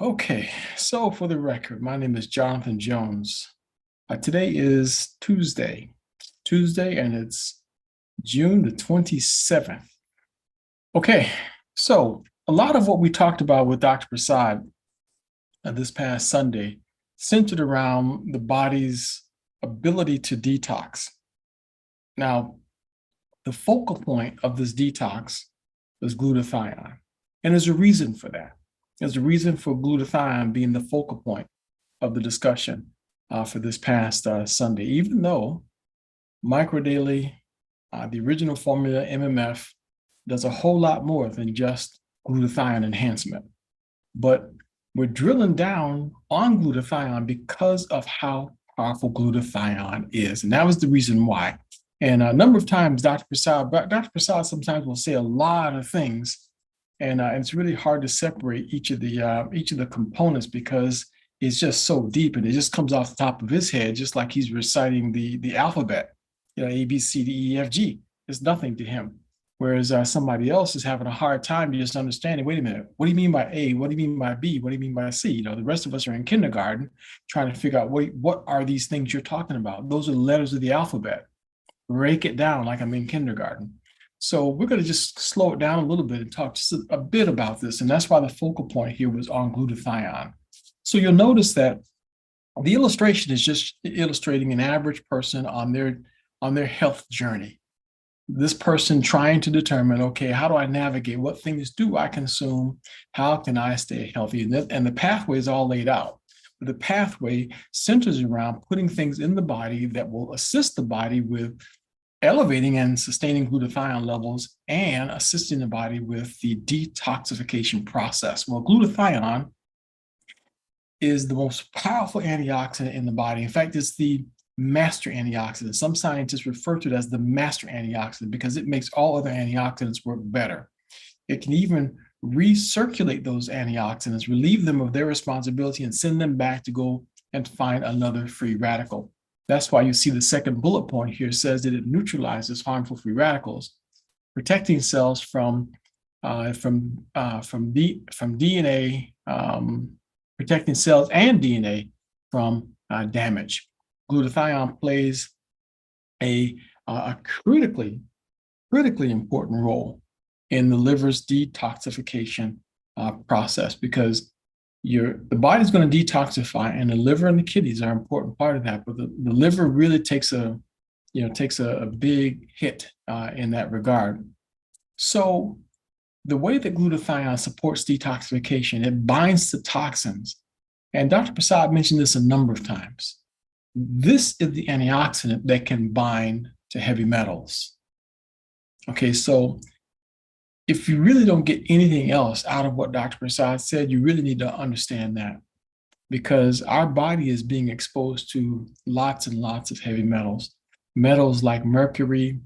Okay, so for the record, my name is Jonathan Jones. Today is Tuesday, and it's June the 27th. Okay, so a lot of what we talked about with Dr. Prasad this past Sunday centered around the body's ability to detox. Now, the focal point of this detox is glutathione, and there's a reason for that. There's a reason for glutathione being the focal point of the discussion for this past Sunday, even though microdaily, the original formula, MMF, does a whole lot more than just glutathione enhancement. But we're drilling down on glutathione because of how powerful glutathione is. And that was the reason why. And a number of times, Dr. Prasad sometimes will say a lot of things, and it's really hard to separate each of the components because it's just so deep, and it just comes off the top of his head, just like he's reciting the alphabet, A, B, C, D, E, F, G. It's nothing to him. Whereas somebody else is having a hard time just understanding, wait a minute, what do you mean by A? What do you mean by B? What do you mean by C? The rest of us are in kindergarten trying to figure out, wait, what are these things you're talking about? Those are the letters of the alphabet. Break it down like I'm in kindergarten. So we're going to just slow it down a little bit and talk just a bit about this. And that's why the focal point here was on glutathione. So you'll notice that the illustration is just illustrating an average person on their health journey. This person trying to determine, okay, how do I navigate? What things do I consume? How can I stay healthy? And the pathway is all laid out. The pathway centers around putting things in the body that will assist the body with elevating and sustaining glutathione levels and assisting the body with the detoxification process. Well, glutathione is the most powerful antioxidant in the body. In fact, it's the master antioxidant. Some scientists refer to it as the master antioxidant because it makes all other antioxidants work better. It can even recirculate those antioxidants, relieve them of their responsibility, and send them back to go and find another free radical. That's why you see the second bullet point here says that it neutralizes harmful free radicals, protecting cells from DNA, protecting cells and DNA from damage. Glutathione plays a critically important role in the liver's detoxification process, because the body's going to detoxify, and the liver and the kidneys are an important part of that. But the liver really takes a big hit in that regard. So the way that glutathione supports detoxification, it binds to toxins. And Dr. Prasad mentioned this a number of times. This is the antioxidant that can bind to heavy metals. Okay, so if you really don't get anything else out of what Dr. Prasad said, you really need to understand that, because our body is being exposed to lots and lots of heavy metals, metals like mercury,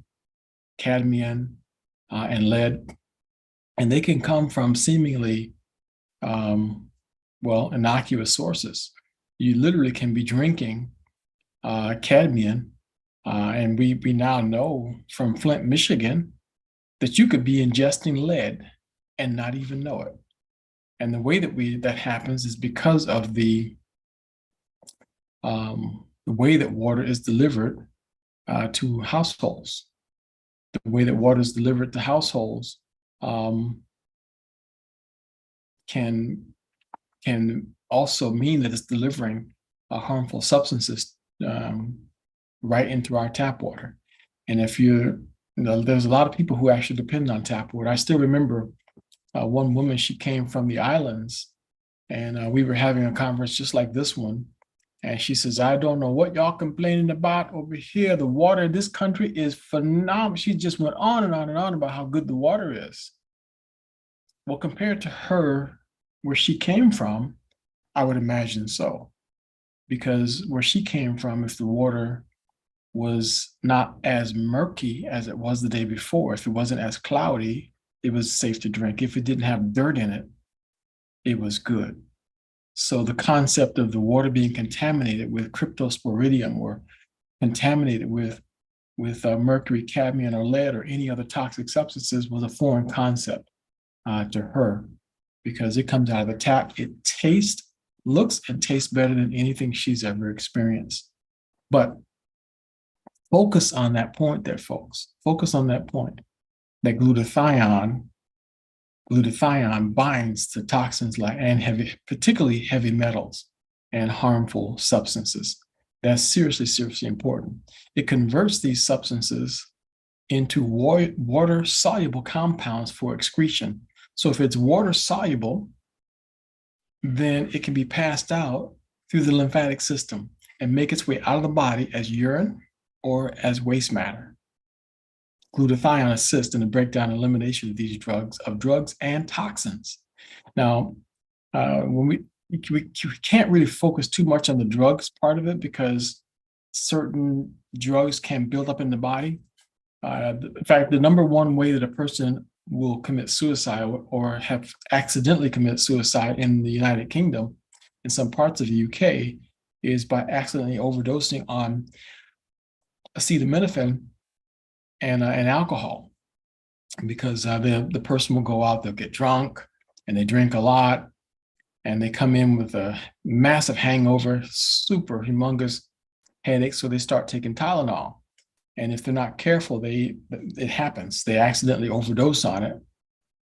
cadmium, and lead, and they can come from seemingly, innocuous sources. You literally can be drinking cadmium, and we now know from Flint, Michigan, that you could be ingesting lead and not even know it. And the way that happens is because of the way that water is delivered to households. The way that water is delivered to households can also mean that it's delivering harmful substances right into our tap water. And if there's a lot of people who actually depend on tap water. I still remember one woman, she came from the islands, and we were having a conference just like this one. And she says, I don't know what y'all complaining about over here. The water in this country is phenomenal. She just went on and on and on about how good the water is. Well, compared to her, where she came from, I would imagine so. Because where she came from, if the water was not as murky as it was the day before, if it wasn't as cloudy, it was safe to drink. If it didn't have dirt in it, it was good. So the concept of the water being contaminated with cryptosporidium or contaminated with mercury, cadmium, or lead, or any other toxic substances was a foreign concept to her. because it comes out of the tap. It looks and tastes better than anything she's ever experienced. But focus on that point there, folks. Focus on that point, that glutathione binds to toxins and particularly heavy metals and harmful substances. That's seriously, seriously important. It converts these substances into water-soluble compounds for excretion. So if it's water-soluble, then it can be passed out through the lymphatic system and make its way out of the body as urine or as waste matter. Glutathione assists in the breakdown and elimination of these drugs and toxins. Now, when we can't really focus too much on the drugs part of it, because certain drugs can build up in the body. In fact, the number one way that a person will commit suicide or have accidentally committed suicide in the United Kingdom, in some parts of the UK, is by accidentally overdosing on acetaminophen and alcohol, because the person will go out, they'll get drunk, and they drink a lot, and they come in with a massive hangover, super humongous headache, so they start taking Tylenol. And if they're not careful, it happens. They accidentally overdose on it.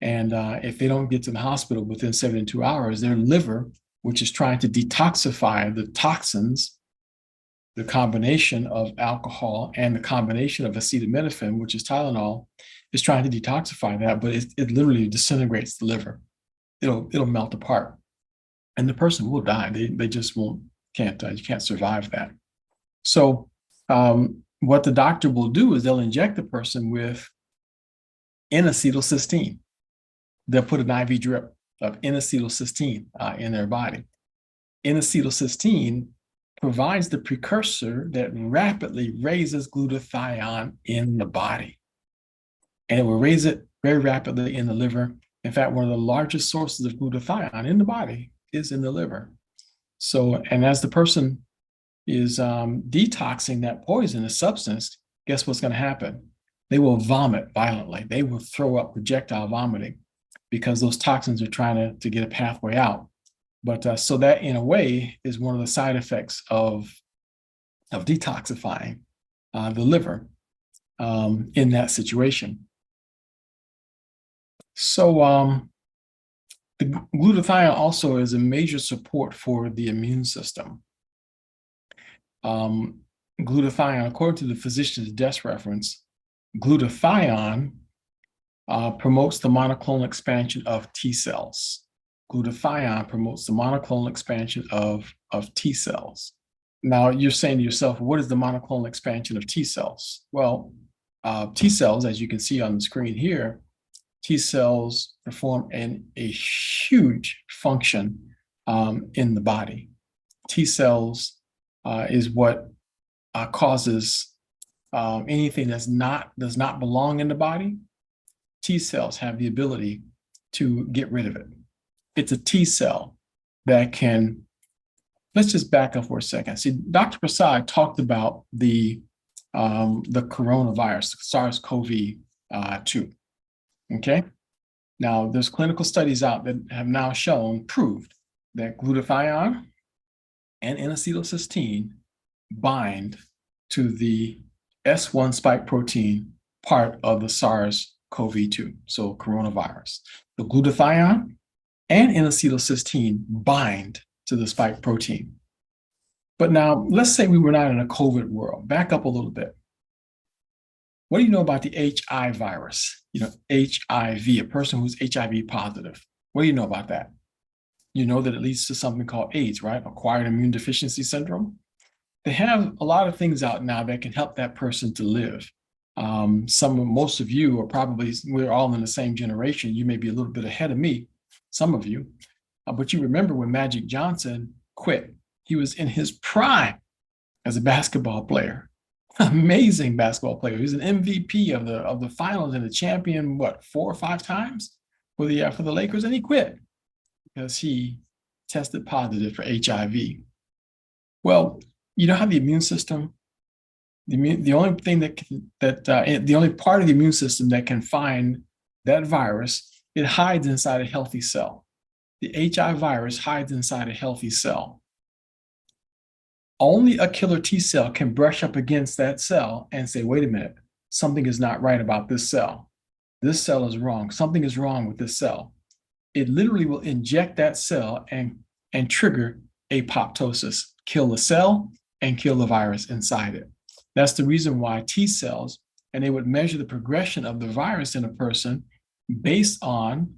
And if they don't get to the hospital within 72 hours, their liver, which is trying to detoxify the toxins, the combination of alcohol and the combination of acetaminophen, which is Tylenol, is trying to detoxify that, but it literally disintegrates the liver. It'll melt apart, and the person will die. They just can't survive that. So what the doctor will do is they'll inject the person with N-acetylcysteine. They'll put an IV drip of N-acetylcysteine in their body. N-acetylcysteine provides the precursor that rapidly raises glutathione in the body. And it will raise it very rapidly in the liver. In fact, one of the largest sources of glutathione in the body is in the liver. So, and as the person is detoxing that poisonous substance, guess what's going to happen? They will vomit violently. They will throw up projectile vomiting, because those toxins are trying to get a pathway out. But so that, in a way, is one of the side effects of detoxifying the liver in that situation. So the glutathione also is a major support for the immune system. Glutathione, according to the physician's desk reference, glutathione promotes the monoclonal expansion of T cells. Glutathione promotes the monoclonal expansion of T cells. Now, you're saying to yourself, what is the monoclonal expansion of T cells? Well, T cells, as you can see on the screen here, T cells perform a huge function in the body. T cells is what causes anything does not belong in the body. T cells have the ability to get rid of it. It's a T cell that can, let's just back up for a second. See, Dr. Prasad talked about the coronavirus, SARS-CoV-2. Okay. Now, there's clinical studies out that have now proved that glutathione and N-acetylcysteine bind to the S1 spike protein part of the SARS-CoV-2, so coronavirus. The glutathione and N-acetylcysteine bind to the spike protein. But now, let's say we were not in a COVID world. Back up a little bit. What do you know about the HIV virus? You know, HIV, a person who's HIV positive. What do you know about that? You know that it leads to something called AIDS, right? Acquired immune deficiency syndrome. They have a lot of things out now that can help that person to live. Most of you are probably, we're all in the same generation. You may be a little bit ahead of me, some of you, but you remember when Magic Johnson quit. He was in his prime as a basketball player. Amazing basketball player. He was an MVP of the finals and a champion, 4 or 5 times for the Lakers, and he quit because he tested positive for HIV. Well, you know how the immune system, the only thing the only part of the immune system that can find that virus, it hides inside a healthy cell. the HI virus hides inside a healthy cell. Only a killer T cell can brush up against that cell and say, wait a minute, something is not right about this cell. This cell is wrong. Something is wrong with this cell. It literally will inject that cell and trigger apoptosis, kill the cell and kill the virus inside it. That's the reason why T cells, and they would measure the progression of the virus in a person based on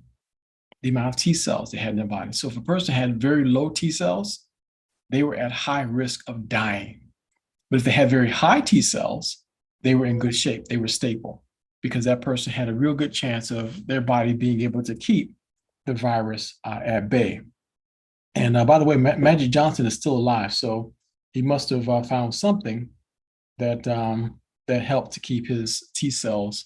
the amount of T cells they had in their body. So if a person had very low T cells, they were at high risk of dying. But if they had very high T cells, they were in good shape. They were stable because that person had a real good chance of their body being able to keep the virus at bay. And by the way, Magic Johnson is still alive, so he must have found something that that helped to keep his T cells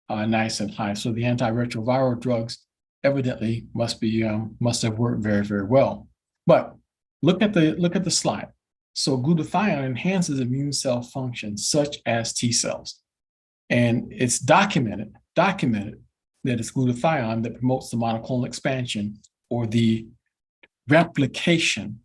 nice and high. So the antiretroviral drugs evidently must have worked very, very well. But look at the slide. So glutathione enhances immune cell function, such as T cells. And it's documented that it's glutathione that promotes the monoclonal expansion or the replication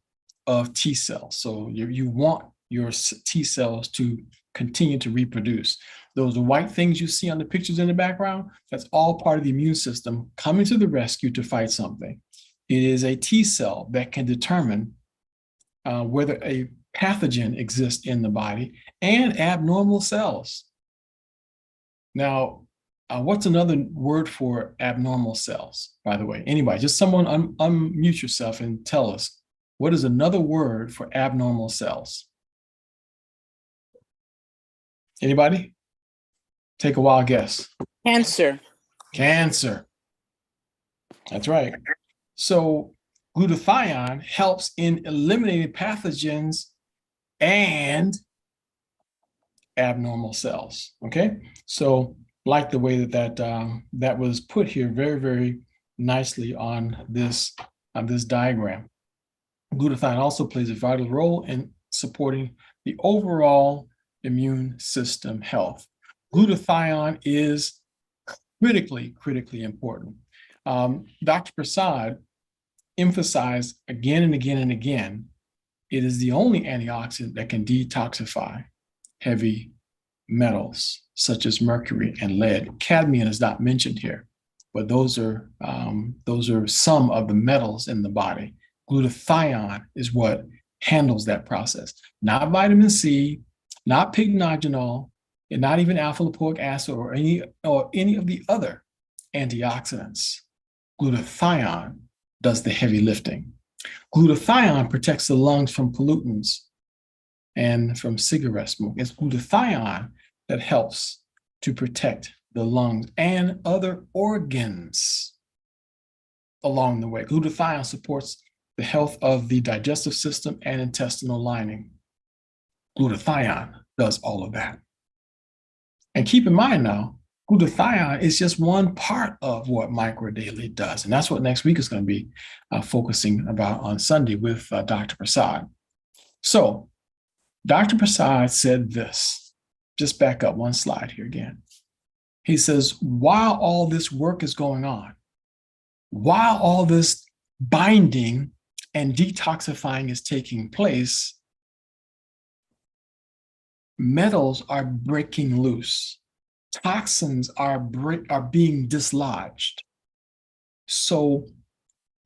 of T cells. So you want your T cells to continue to reproduce. Those white things you see on the pictures in the background, that's all part of the immune system coming to the rescue to fight something. It is a T cell that can determine whether a pathogen exists in the body and abnormal cells. Now, what's another word for abnormal cells, by the way? Anybody, just someone unmute yourself and tell us, what is another word for abnormal cells? Anybody? Take a wild guess. Cancer. Cancer. That's right. So glutathione helps in eliminating pathogens and abnormal cells. Okay, so like the way that was put here very, very nicely on this diagram. Glutathione also plays a vital role in supporting the overall immune system health. Glutathione is critically important. Dr. Prasad emphasized again and again and again, it is the only antioxidant that can detoxify heavy metals such as mercury and lead. Cadmium is not mentioned here, but those are some of the metals in the body. Glutathione is what handles that process. Not vitamin C, not pycnogenol, and not even alpha lipoic acid or any of the other antioxidants. Glutathione does the heavy lifting. Glutathione protects the lungs from pollutants and from cigarette smoke. It's glutathione that helps to protect the lungs and other organs along the way. Glutathione supports the health of the digestive system and intestinal lining. Glutathione does all of that. And keep in mind now, glutathione is just one part of what microdaily does. And that's what next week is going to be focusing about on Sunday with Dr. Prasad. So Dr. Prasad said this, just back up one slide here again. He says, while all this work is going on, while all this binding and detoxifying is taking place, metals are breaking loose. Toxins are being dislodged. So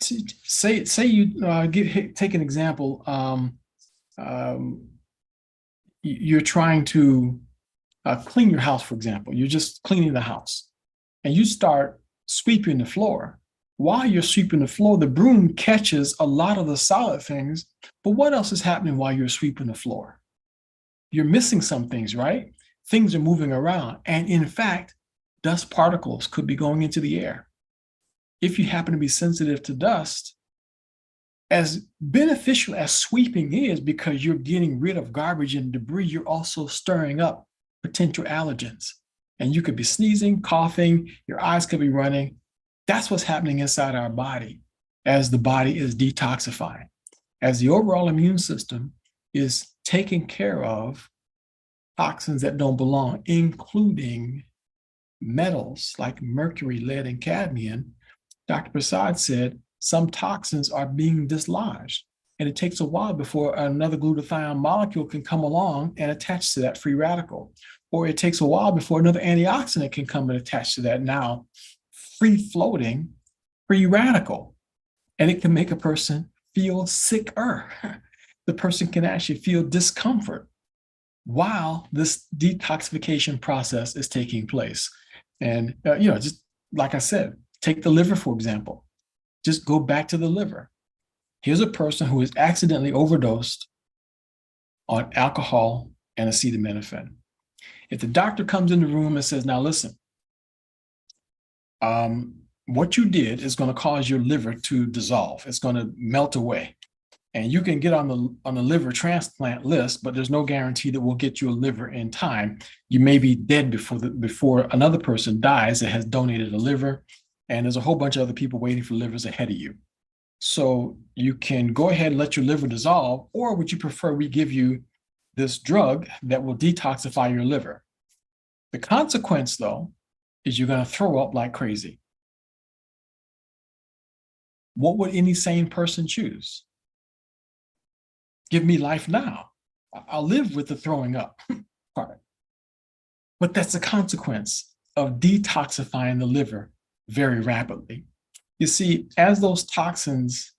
say you take an example. You're trying to clean your house, for example. You're just cleaning the house and you start sweeping the floor. While you're sweeping the floor, the broom catches a lot of the solid things, but what else is happening while you're sweeping the floor? You're missing some things, right? Things are moving around. And in fact, dust particles could be going into the air. If you happen to be sensitive to dust, as beneficial as sweeping is because you're getting rid of garbage and debris, you're also stirring up potential allergens. And you could be sneezing, coughing, your eyes could be running. That's what's happening inside our body as the body is detoxifying, as the overall immune system is taking care of toxins that don't belong, including metals like mercury, lead, and cadmium. Dr. Prasad said some toxins are being dislodged. And it takes a while before another glutathione molecule can come along and attach to that free radical. Or it takes a while before another antioxidant can come and attach to that now free-floating free radical. And it can make a person feel sicker. The person can actually feel discomfort while this detoxification process is taking place. And, just like I said, take the liver, for example. Just go back to the liver. Here's a person who is accidentally overdosed on alcohol and acetaminophen. If the doctor comes in the room and says, now listen, what you did is going to cause your liver to dissolve. It's going to melt away. And you can get on the liver transplant list, but there's no guarantee that we'll get you a liver in time. You may be dead before another person dies that has donated a liver, and there's a whole bunch of other people waiting for livers ahead of you. So you can go ahead and let your liver dissolve, or would you prefer we give you this drug that will detoxify your liver? The consequence, though, is you're going to throw up like crazy. What would any sane person choose? Give me life now. I'll live with the throwing up part. But that's the consequence of detoxifying the liver very rapidly. You see, as those toxins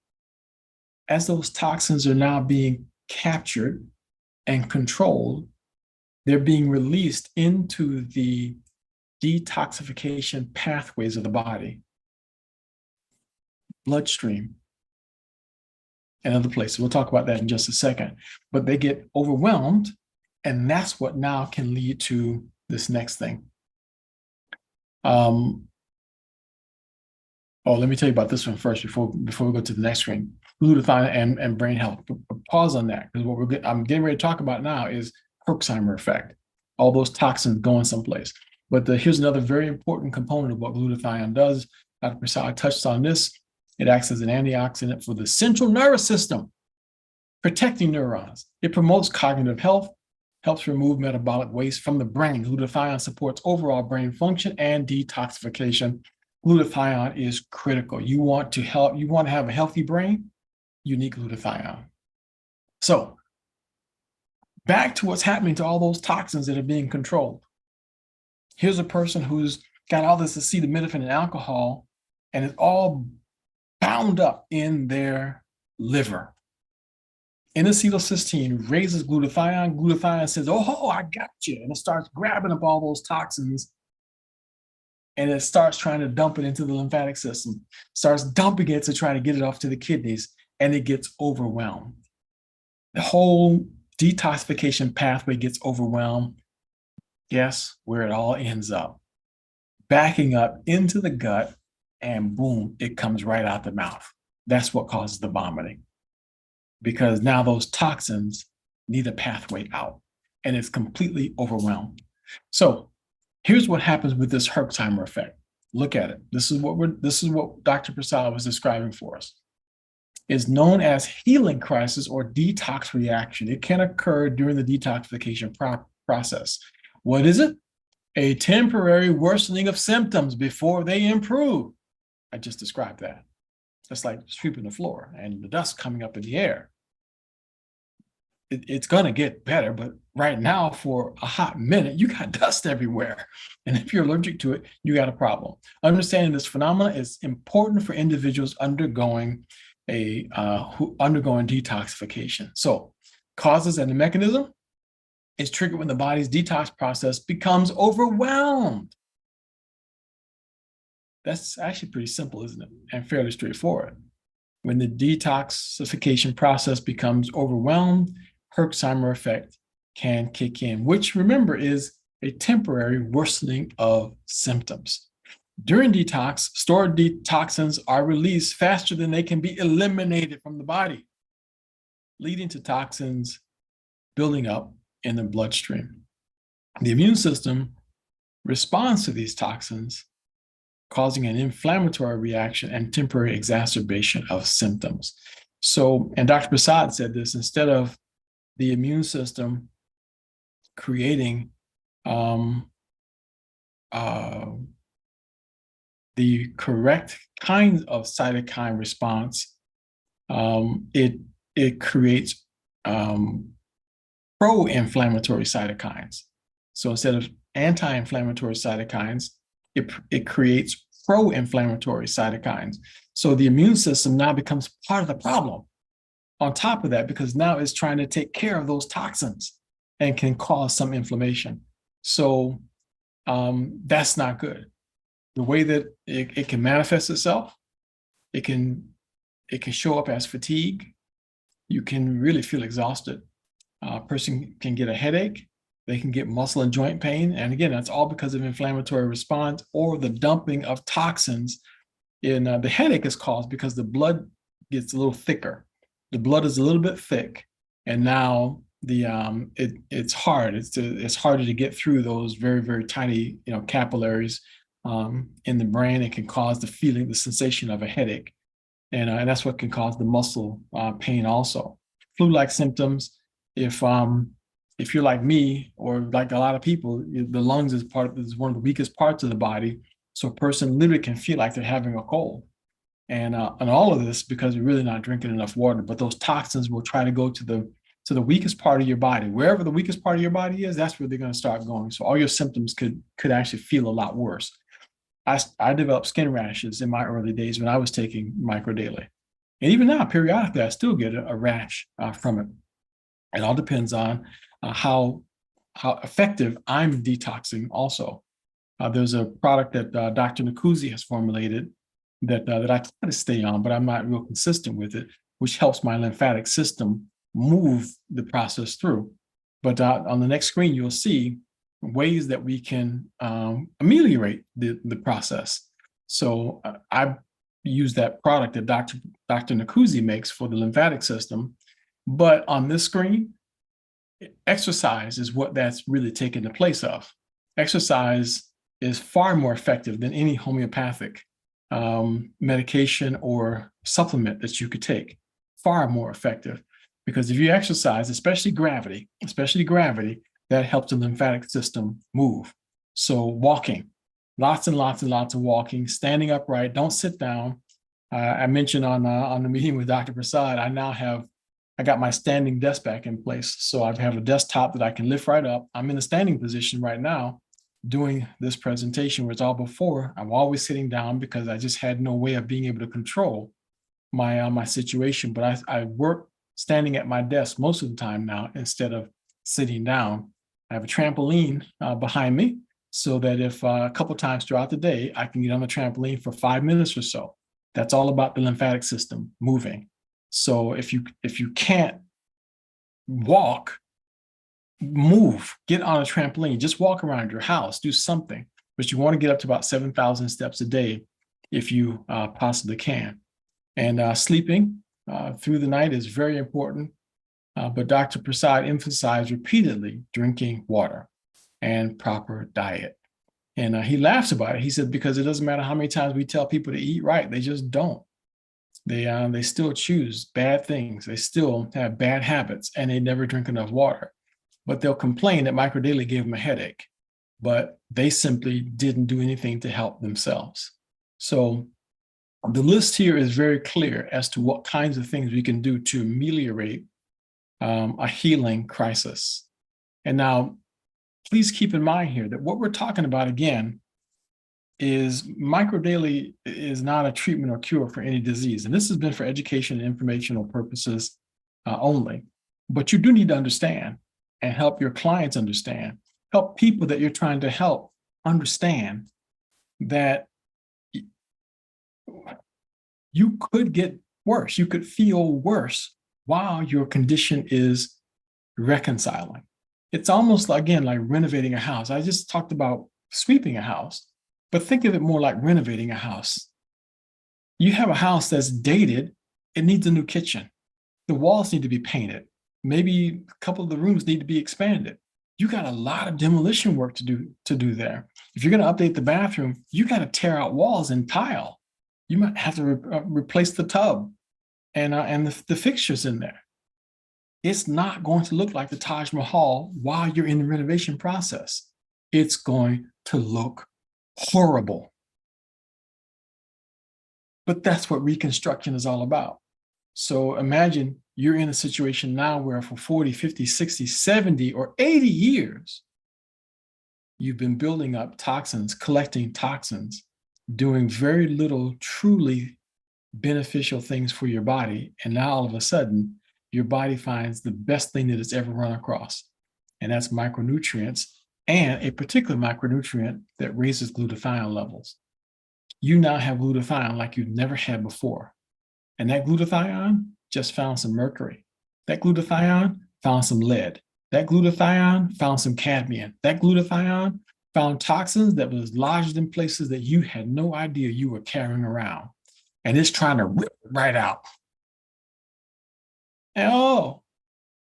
are now being captured and controlled, they're being released into the detoxification pathways of the body, bloodstream, and other places. We'll talk about that in just a second. But they get overwhelmed, and that's what now can lead to this next thing. Let me tell you about this one first before we go to the next screen. Glutathione and brain health. Pause on that, because what I'm getting ready to talk about now is Herxheimer effect. All those toxins going someplace. But here's another very important component of what glutathione does. Dr. Prasad touched on this. It acts as an antioxidant for the central nervous system, protecting neurons. It promotes cognitive health, helps remove metabolic waste from the brain. Glutathione supports overall brain function and detoxification. Glutathione is critical. You want to have a healthy brain, you need glutathione. So back to what's happening to all those toxins that are being controlled. Here's a person who's got all this acetaminophen and alcohol, and it's all bound up in their liver. N-acetylcysteine raises glutathione. Glutathione says, oh, I got you. And it starts grabbing up all those toxins, and it starts trying to dump it into the lymphatic system, starts dumping it to try to get it off to the kidneys, and it gets overwhelmed. The whole detoxification pathway gets overwhelmed. Guess where it all ends up? Backing up into the gut, and boom, it comes right out the mouth. That's what causes the vomiting, because now those toxins need a pathway out, and it's completely overwhelmed. So here's what happens with this Herxheimer effect. Look at it. This is what Dr. Prasad was describing for us. It's known as healing crisis or detox reaction. It can occur during the detoxification process. What is it? A temporary worsening of symptoms before they improve. I just described that. It's like sweeping the floor and the dust coming up in the air. It's going to get better, but right now, for a hot minute, you got dust everywhere. And if you're allergic to it, you got a problem. Understanding this phenomenon is important for individuals undergoing detoxification. So causes and the mechanism is triggered when the body's detox process becomes overwhelmed. That's actually pretty simple, isn't it? And fairly straightforward. When the detoxification process becomes overwhelmed, Herxheimer effect can kick in, which, remember, is a temporary worsening of symptoms. During detox, stored toxins are released faster than they can be eliminated from the body, leading to toxins building up in the bloodstream. The immune system responds to these toxins, causing an inflammatory reaction and temporary exacerbation of symptoms. So, and Dr. Prasad said this, instead of the immune system creating the correct kind of cytokine response, it creates pro-inflammatory cytokines. So instead of anti-inflammatory cytokines, it creates pro-inflammatory cytokines. So the immune system now becomes part of the problem on top of that, because now it's trying to take care of those toxins and can cause some inflammation. So that's not good. The way that it can manifest itself, it can show up as fatigue. You can really feel exhausted. A person can get a headache. They can get muscle and joint pain. And again, that's all because of inflammatory response or the dumping of toxins. The headache is caused because the blood gets a little thicker. The blood is a little bit thick, and now it's hard. It's harder to get through those very, very tiny capillaries in the brain. It can cause the sensation of a headache, and that's what can cause the muscle pain also. Flu-like symptoms. If you're like me or like a lot of people, the lungs is one of the weakest parts of the body. So a person literally can feel like they're having a cold. And all of this because you're really not drinking enough water. But those toxins will try to go to the weakest part of your body. Wherever the weakest part of your body is, that's where they're going to start going. So all your symptoms could actually feel a lot worse. I developed skin rashes in my early days when I was taking micro daily. And even now, periodically, I still get a rash from it. It all depends on how effective I'm detoxing also. There's a product that Dr. Nakuzi has formulated that I try to stay on, but I'm not real consistent with it, which helps my lymphatic system move the process through. But on the next screen, you'll see ways that we can ameliorate the process. So I use that product that Dr. Nakuzi makes for the lymphatic system. But on this screen, exercise is what that's really taken the place of. Exercise is far more effective than any homeopathic medication or supplement that you could take. Far more effective, because if you exercise, especially gravity, that helps the lymphatic system move. So walking, lots and lots and lots of walking, standing upright, don't sit down. I mentioned on the meeting with Dr. Prasad, I got my standing desk back in place. So I have a desktop that I can lift right up. I'm in a standing position right now doing this presentation, whereas all before, I'm always sitting down because I just had no way of being able to control my situation. But I work standing at my desk most of the time now instead of sitting down. I have a trampoline behind me so that if a couple times throughout the day, I can get on the trampoline for 5 minutes or so. That's all about the lymphatic system moving. So if you can't walk, move, get on a trampoline, just walk around your house, do something. But you want to get up to about 7,000 steps a day if you possibly can. And sleeping through the night is very important. But Dr. Prasad emphasized repeatedly drinking water and proper diet. And he laughs about it. He said, because it doesn't matter how many times we tell people to eat right, they just don't. They still choose bad things. They still have bad habits, and they never drink enough water. But they'll complain that microdaily gave them a headache, but they simply didn't do anything to help themselves. So the list here is very clear as to what kinds of things we can do to ameliorate a healing crisis. And now, please keep in mind here that what we're talking about again is microdaily is not a treatment or cure for any disease. And this has been for education and informational purposes only. But you do need to understand and help your clients understand, help people that you're trying to help understand that you could get worse. You could feel worse while your condition is reconciling. It's almost like, again, like renovating a house. I just talked about sweeping a house, but think of it more like renovating a house. You have a house that's dated. It needs a new kitchen. The walls need to be painted. Maybe a couple of the rooms need to be expanded. You got a lot of demolition work to do there. If you're going to update the bathroom, you got to tear out walls and tile. You might have to replace the tub and the fixtures in there. It's not going to look like the Taj Mahal while you're in the renovation process. It's going to look horrible. But that's what reconstruction is all about. So imagine you're in a situation now where for 40, 50, 60, 70, or 80 years, you've been building up toxins, collecting toxins, doing very little truly beneficial things for your body. And now all of a sudden, your body finds the best thing that it's ever run across. And that's micronutrients, and a particular micronutrient that raises glutathione levels. You now have glutathione like you've never had before. And that glutathione just found some mercury. That glutathione found some lead. That glutathione found some cadmium. That glutathione found toxins that was lodged in places that you had no idea you were carrying around. And it's trying to rip it right out. And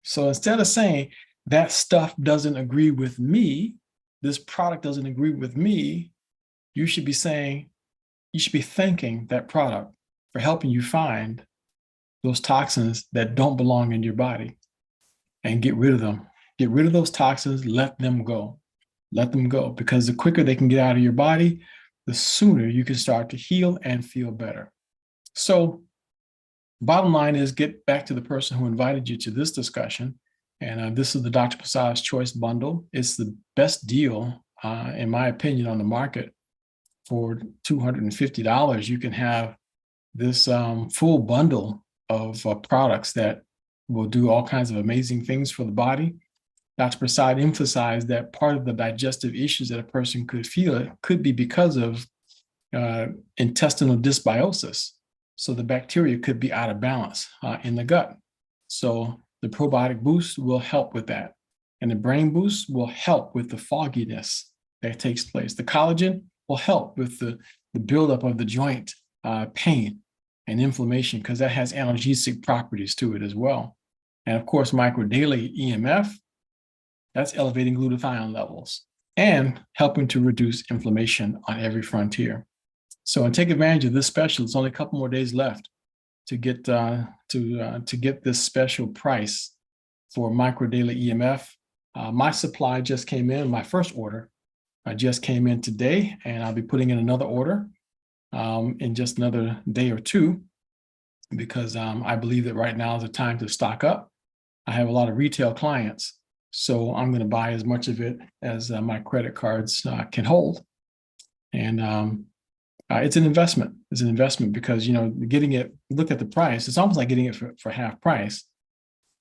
so instead of saying that stuff doesn't agree with me, this product doesn't agree with me, you should be saying, you should be thanking that product for helping you find those toxins that don't belong in your body and get rid of them. Get rid of those toxins, let them go. Let them go, because the quicker they can get out of your body, the sooner you can start to heal and feel better. So bottom line is, get back to the person who invited you to this discussion. And this is the Dr. Prasad's Choice Bundle. It's the best deal, in my opinion, on the market. For $250, you can have this full bundle of products that will do all kinds of amazing things for the body. Dr. Prasad emphasized that part of the digestive issues that a person could feel could be because of intestinal dysbiosis. So the bacteria could be out of balance in the gut. So the probiotic boost will help with that. And the brain boost will help with the fogginess that takes place. The collagen will help with the buildup of the joint pain and inflammation, because that has analgesic properties to it as well. And of course, microdaily EMF, that's elevating glutathione levels and helping to reduce inflammation on every frontier. So, and take advantage of this special. It's only a couple more days left to get this special price for microdaily EMF. My supply just came in. My first order just came in today, and I'll be putting in another order in just another day or two, because I believe that right now is the time to stock up. I have a lot of retail clients, so I'm going to buy as much of it as my credit cards can hold. And it's an investment. It's an investment because, you know, getting it, look at the price, it's almost like getting it for half price,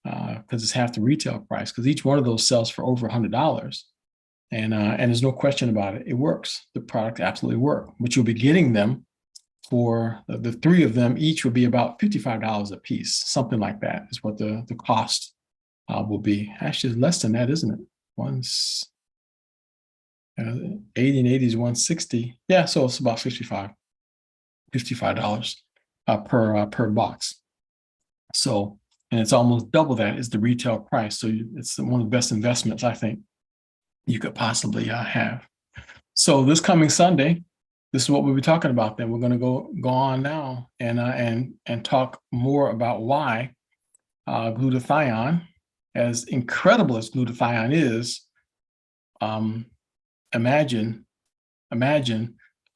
because it's half the retail price, because each one of those sells for over $100. And there's no question about it. It works. The product absolutely works. But you'll be getting them for the three of them. Each will be about $55 a piece. Something like that is what the cost will be. Actually, it's less than that, isn't it? 80 and 80 is 160. Yeah, so it's about $55 per box. So, and it's almost double that is the retail price. So it's one of the best investments I think you could possibly have. So this coming Sunday, this is what we'll be talking about. Then we're going to go on now and talk more about why glutathione, as incredible as glutathione is, imagine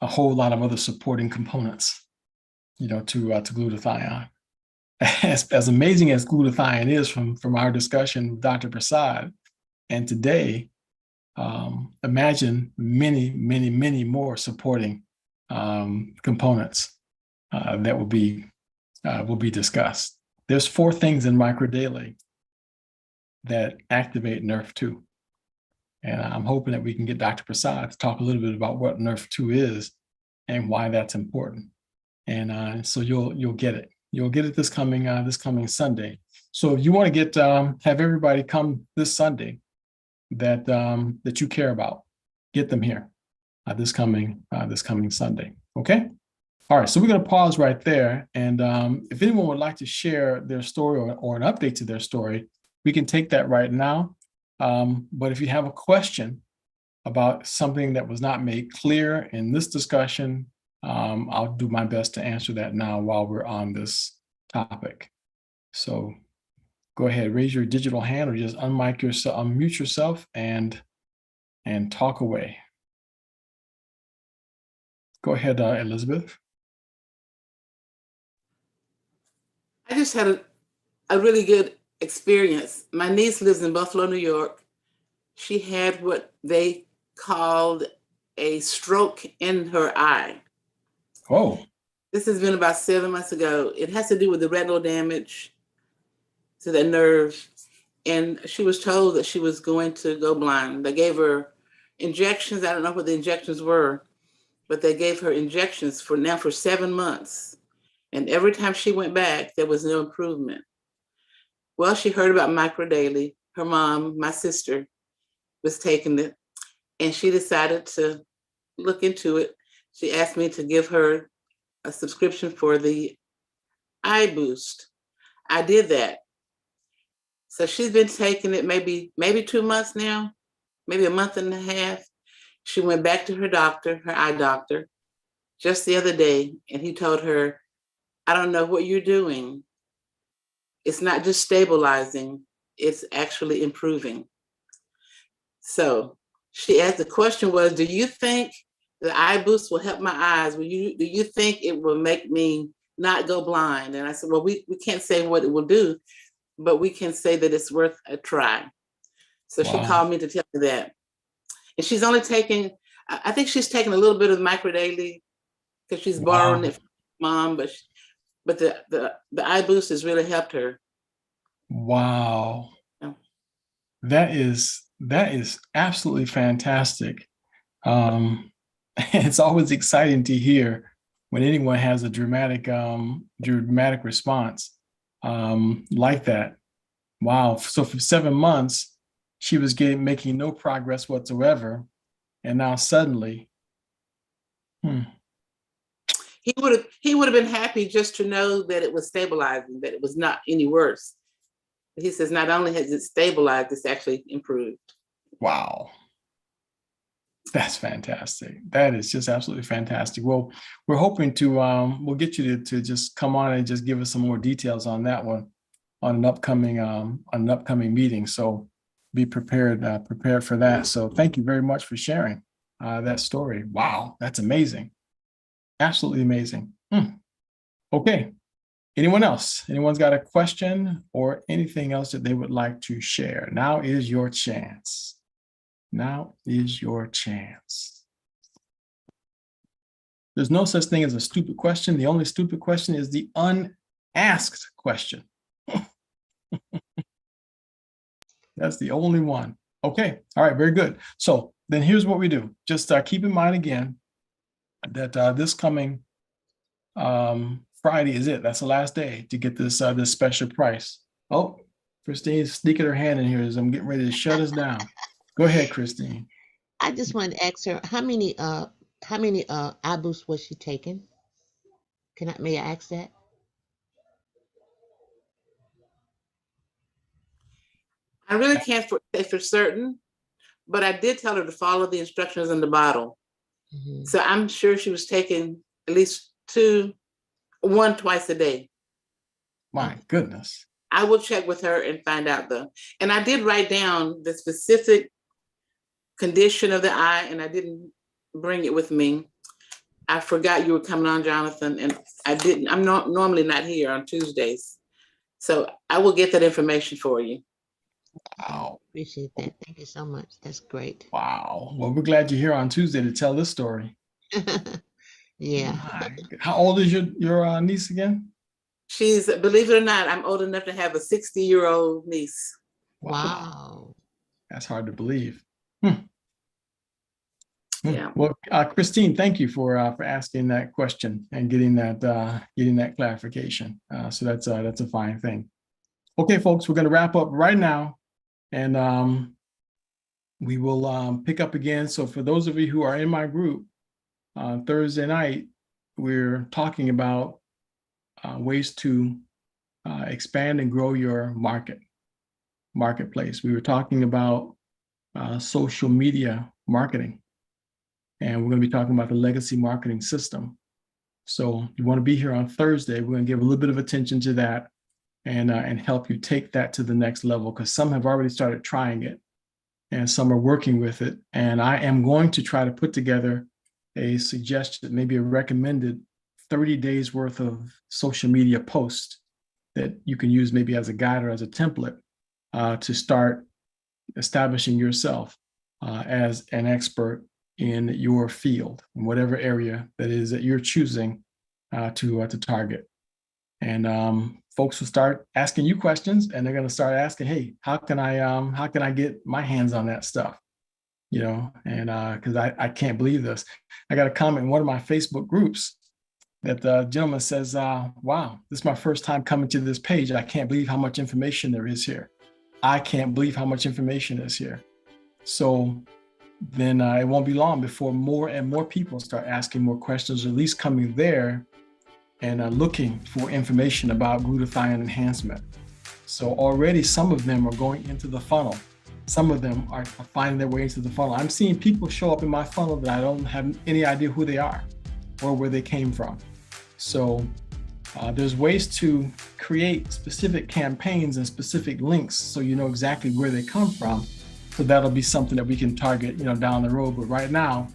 a whole lot of other supporting components, you know, to glutathione. As amazing as glutathione is from our discussion with Dr. Prasad, and today, imagine many more supporting components that will be discussed. There's 4 things in microdaily that activate NRF2. And I'm hoping that we can get Dr. Prasad to talk a little bit about what NRF2 is and why that's important. And so you'll get it. You'll get it this coming Sunday. So if you want to get have everybody come this Sunday that you care about, get them here this coming Sunday. Okay. All right. So we're going to pause right there. And if anyone would like to share their story or an update to their story, we can take that right now. But if you have a question about something that was not made clear in this discussion, I'll do my best to answer that now while we're on this topic. So go ahead, raise your digital hand or just unmute yourself and talk away. Go ahead, Elizabeth. I just had a really good experience. My niece lives in Buffalo, New York. She had what they called a stroke in her eye. Oh, This has been about 7 months ago. It has to do with the retinal damage to the nerve. And she was told that she was going to go blind. They gave her injections. I don't know what the injections were, but they gave her injections for 7 months. And every time she went back, there was no improvement. Well, she heard about microdaily. Her mom, my sister, was taking it, and she decided to look into it. She asked me to give her a subscription for the eye boost. I did that. So she's been taking it maybe 2 months now, maybe a month and a half. She went back to her doctor, her eye doctor, just the other day, and he told her, I don't know what you're doing. It's not just stabilizing, it's actually improving. So she asked, the question was, do you think the eye boost will help my eyes? Do you think it will make me not go blind? And I said, well, we can't say what it will do, but we can say that it's worth a try. So she wow. called me to tell me that. And she's only taking, I think she's taking a little bit of microdaily because she's borrowing it from mom, but the eye boost has really helped her. Wow. Yeah. That is absolutely fantastic. It's always exciting to hear when anyone has a dramatic response like that. Wow. So for 7 months, she was making no progress whatsoever. And now suddenly, He would have been happy just to know that it was stabilizing, that it was not any worse. He says not only has it stabilized, it's actually improved. Wow. That's fantastic. That is just absolutely fantastic. Well, we're hoping to we'll get you to just come on and just give us some more details on that one on an upcoming meeting. So be prepared for that. So thank you very much for sharing that story. Wow, that's amazing. Absolutely amazing. Okay. Anyone else? Anyone's got a question or anything else that they would like to share? Now is your chance. Now is your chance. There's no such thing as a stupid question. The only stupid question is the unasked question. That's the only one. Okay. All right. Very good. So then here's what we do. Just keep in mind again that this coming Friday is it. That's the last day to get this this special price. Oh, Christine's sneaking her hand in here as I'm getting ready to shut us down. Go ahead, Christine. I just wanted to ask her how many eye boosts was she taking? May I ask that? I really can't say for certain, but I did tell her to follow the instructions in the bottle. Mm-hmm. So I'm sure she was taking at least one twice a day. My goodness. I will check with her and find out though. And I did write down the specific condition of the eye, and I didn't bring it with me. I forgot you were coming on, Jonathan, and I'm normally not here on Tuesdays. So I will get that information for you. Wow. Appreciate that. Thank you so much. That's great. Wow. Well, we're glad you're here on Tuesday to tell this story. Yeah. How old is your niece again? She's, believe it or not, I'm old enough to have a 60-year-old niece. Wow. That's hard to believe. Yeah. Well, Christine, thank you for asking that question and getting that clarification. So that's a fine thing. Okay, folks, we're going to wrap up right now, and we will pick up again. So for those of you who are in my group, Thursday night, we're talking about ways to expand and grow your marketplace. We were talking about social media marketing, and we're going to be talking about the legacy marketing system. So you want to be here on Thursday. We're going to give a little bit of attention to that and help you take that to the next level, because some have already started trying it and some are working with it. And I am going to try to put together a suggestion, maybe a recommended 30 days worth of social media posts that you can use maybe as a guide or as a template to start establishing yourself as an expert in your field, in whatever area that is that you're choosing to target. And folks will start asking you questions, and they're going to start asking, "Hey, how can I get my hands on that stuff?" You know, and because I can't believe this. I got a comment in one of my Facebook groups that the gentleman says, "Wow, this is my first time coming to this page. I can't believe how much information there is here. I can't believe how much information is here." So then it won't be long before more and more people start asking more questions, or at least coming there and looking for information about glutathione enhancement. So already some of them are going into the funnel. Some of them are finding their way into the funnel. I'm seeing people show up in my funnel that I don't have any idea who they are or where they came from. So there's ways to create specific campaigns and specific links so you know exactly where they come from. So that'll be something that we can target, you know, down the road. But right now,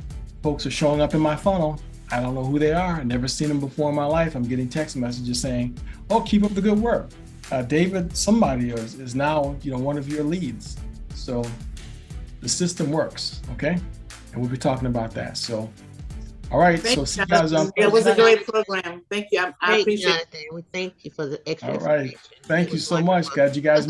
folks are showing up in my funnel. I don't know who they are. I've never seen them before in my life. I'm getting text messages saying, "Oh, keep up the good work. David, somebody is now, you know, one of your leads." So the system works, okay? And we'll be talking about that. So, all right. Thank See you guys on. It was a great program. Thank you. I appreciate it. Jonathan. We thank you for the extra All right. information. Thank It you was so wonderful. much. Glad you guys